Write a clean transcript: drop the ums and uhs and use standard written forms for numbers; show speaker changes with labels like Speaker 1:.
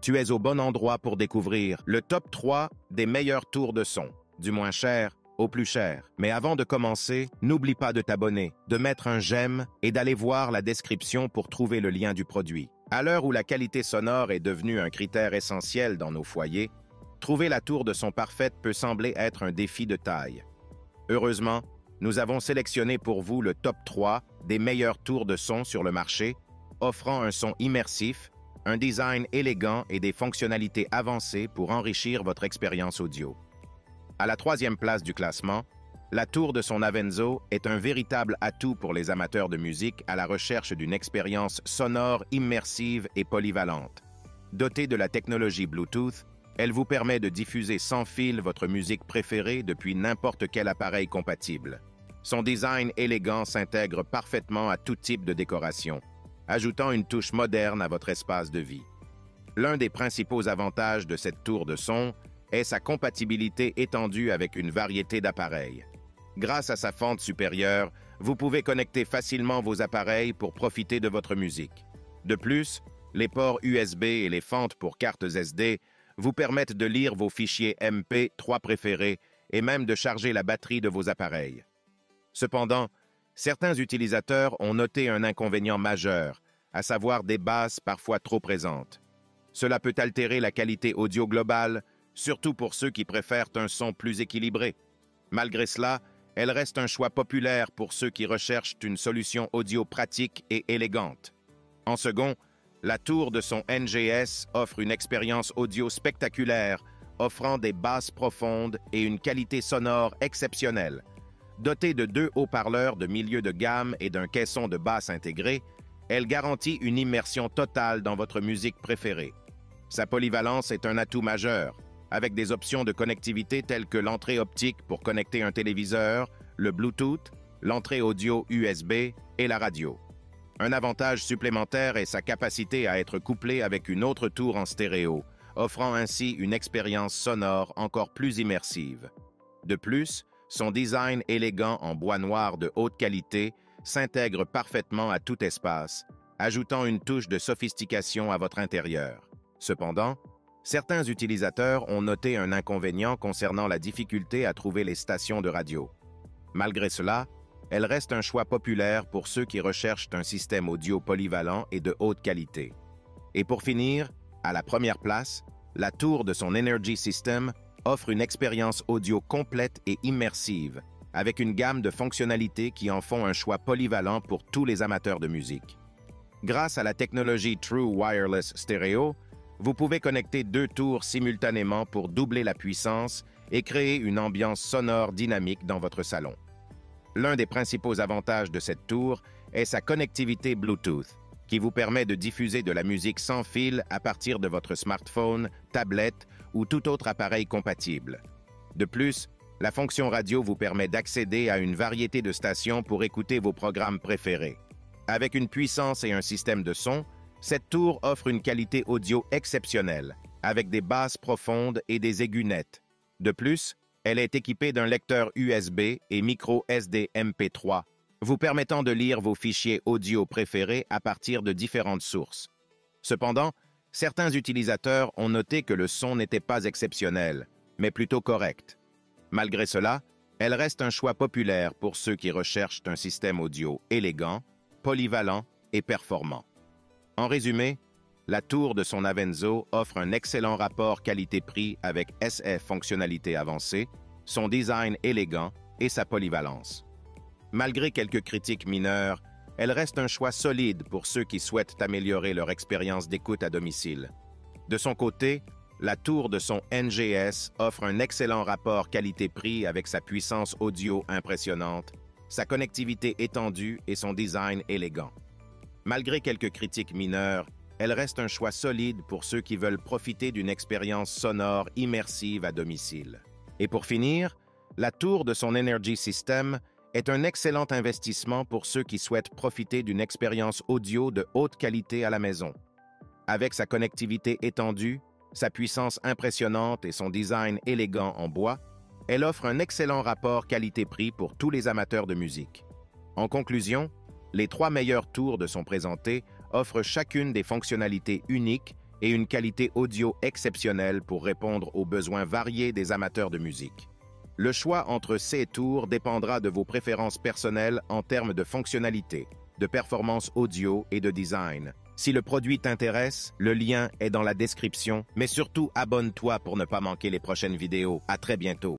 Speaker 1: Tu es au bon endroit pour découvrir le top 3 des meilleures tours de son, du moins cher au plus cher. Mais avant de commencer, n'oublie pas de t'abonner, de mettre un j'aime et d'aller voir la description pour trouver le lien du produit. À l'heure où la qualité sonore est devenue un critère essentiel dans nos foyers, trouver la tour de son parfaite peut sembler être un défi de taille. Heureusement, nous avons sélectionné pour vous le top 3 des meilleures tours de son sur le marché, offrant un son immersif, un design élégant et des fonctionnalités avancées pour enrichir votre expérience audio. À la 3e place du classement, la tour de son Avenzo est un véritable atout pour les amateurs de musique à la recherche d'une expérience sonore immersive et polyvalente. Dotée de la technologie Bluetooth, elle vous permet de diffuser sans fil votre musique préférée depuis n'importe quel appareil compatible. Son design élégant s'intègre parfaitement à tout type de décoration, ajoutant une touche moderne à votre espace de vie. L'un des principaux avantages de cette tour de son est sa compatibilité étendue avec une variété d'appareils. Grâce à sa fente supérieure, vous pouvez connecter facilement vos appareils pour profiter de votre musique. De plus, les ports USB et les fentes pour cartes SD vous permettent de lire vos fichiers MP3 préférés et même de charger la batterie de vos appareils. Cependant, certains utilisateurs ont noté un inconvénient majeur, à savoir des basses parfois trop présentes. Cela peut altérer la qualité audio globale, surtout pour ceux qui préfèrent un son plus équilibré. Malgré cela, elle reste un choix populaire pour ceux qui recherchent une solution audio pratique et élégante. En second, la tour de son NGS offre une expérience audio spectaculaire, offrant des basses profondes et une qualité sonore exceptionnelle. Dotée de 2 haut-parleurs de milieu de gamme et d'un caisson de basse intégré, elle garantit une immersion totale dans votre musique préférée. Sa polyvalence est un atout majeur, avec des options de connectivité telles que l'entrée optique pour connecter un téléviseur, le Bluetooth, l'entrée audio USB et la radio. Un avantage supplémentaire est sa capacité à être couplée avec une autre tour en stéréo, offrant ainsi une expérience sonore encore plus immersive. De plus, son design élégant en bois noir de haute qualité s'intègre parfaitement à tout espace, ajoutant une touche de sophistication à votre intérieur. Cependant, certains utilisateurs ont noté un inconvénient concernant la difficulté à trouver les stations de radio. Malgré cela, elle reste un choix populaire pour ceux qui recherchent un système audio polyvalent et de haute qualité. Et pour finir, à la première place, la tour de son Energy System offre une expérience audio complète et immersive, avec une gamme de fonctionnalités qui en font un choix polyvalent pour tous les amateurs de musique. Grâce à la technologie True Wireless Stereo, vous pouvez connecter 2 tours simultanément pour doubler la puissance et créer une ambiance sonore dynamique dans votre salon. L'un des principaux avantages de cette tour est sa connectivité Bluetooth, qui vous permet de diffuser de la musique sans fil à partir de votre smartphone, tablette ou tout autre appareil compatible. De plus, la fonction radio vous permet d'accéder à une variété de stations pour écouter vos programmes préférés. Avec une puissance et un système de son, cette tour offre une qualité audio exceptionnelle, avec des basses profondes et des aigus nets. De plus, elle est équipée d'un lecteur USB et micro SD MP3, vous permettant de lire vos fichiers audio préférés à partir de différentes sources. Cependant, certains utilisateurs ont noté que le son n'était pas exceptionnel, mais plutôt correct. Malgré cela, elle reste un choix populaire pour ceux qui recherchent un système audio élégant, polyvalent et performant. En résumé, la tour de son Avenzo offre un excellent rapport qualité-prix avec SF fonctionnalités avancées, son design élégant et sa polyvalence. Malgré quelques critiques mineures, elle reste un choix solide pour ceux qui souhaitent améliorer leur expérience d'écoute à domicile. De son côté, la tour de son NGS offre un excellent rapport qualité-prix avec sa puissance audio impressionnante, sa connectivité étendue et son design élégant. Malgré quelques critiques mineures, elle reste un choix solide pour ceux qui veulent profiter d'une expérience sonore immersive à domicile. Et pour finir, la tour de son Energy System est un excellent investissement pour ceux qui souhaitent profiter d'une expérience audio de haute qualité à la maison. Avec sa connectivité étendue, sa puissance impressionnante et son design élégant en bois, elle offre un excellent rapport qualité-prix pour tous les amateurs de musique. En conclusion, les 3 meilleures tours de son présenté offrent chacune des fonctionnalités uniques et une qualité audio exceptionnelle pour répondre aux besoins variés des amateurs de musique. Le choix entre ces tours dépendra de vos préférences personnelles en termes de fonctionnalité, de performance audio et de design. Si le produit t'intéresse, le lien est dans la description, mais surtout abonne-toi pour ne pas manquer les prochaines vidéos. À très bientôt.